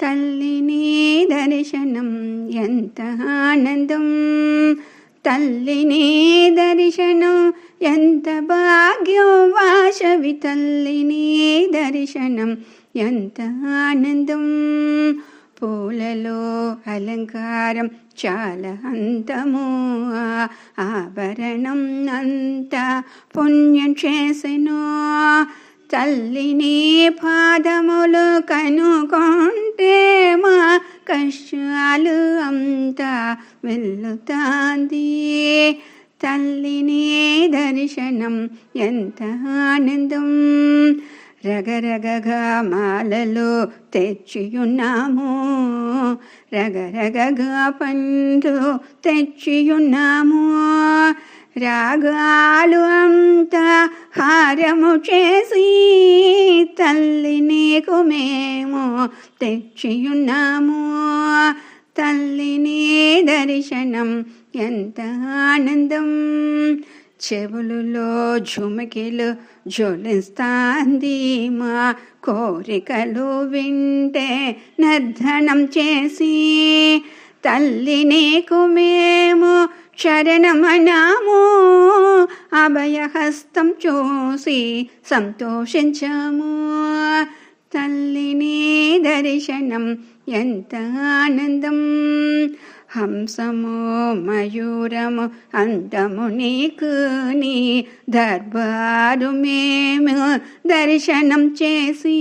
తల్లిని దర్శనం ఎంత ఆనందం, తల్లిని దర్శనం ఎంత భాగ్యం, వాసవి తల్లిని దర్శనం ఎంత ఆనందం. పూలలో అలంకారం చాలా అందము, ఆభరణం అంతా పుణ్యం చేసెను. తల్లిని పాదములు కనుకొంటే మా కష్టాలు అంతా వెల్లుతాంది. తల్లిని దర్శనం ఎంత ఆనందం. రగరగగా మాలలో తెచ్చియున్నాము, రగరగగా పండ్లు తెచ్చియున్నాము. రాగాలు అంతా హారము చేసి తల్లి నీకు మేము తెచ్చియున్నాము. తల్లిని దర్శనం ఎంత ఆనందం. చెవులలో ఝుమకిలు జ్వలిస్తాంది, మా కోరికలు వింటే నర్ధనం చేసి. తల్లి నీకు మేము శరణమనాము, అభయహస్తం చూసి సంతోషించాము. తల్లిని దర్శనం ఎంత ఆనందం. హంసము మయూరము అందము నీకు, నీ దర్బారు మేము దర్శనం చేసి.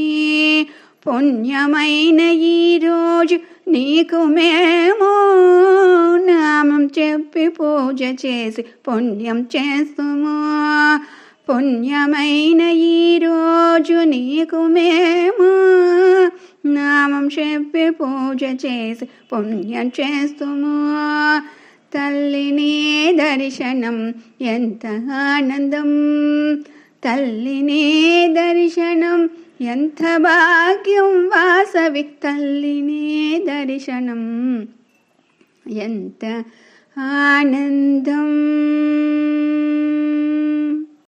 పుణ్యమైన ఈరోజు నీకు మేము నామం చెప్పి పూజ చేసి పుణ్యం చేస్తుము. పుణ్యమైన ఈరోజు నీకు మేము నామం చెప్పి పూజ చేసి పుణ్యం చేస్తుము. తల్లిని దర్శనం ఎంత ఆనందం, తల్లిని దర్శనం ఎంత భాగ్యం, వాసవి తల్లిని దర్శనం ఎంత ఆనందం.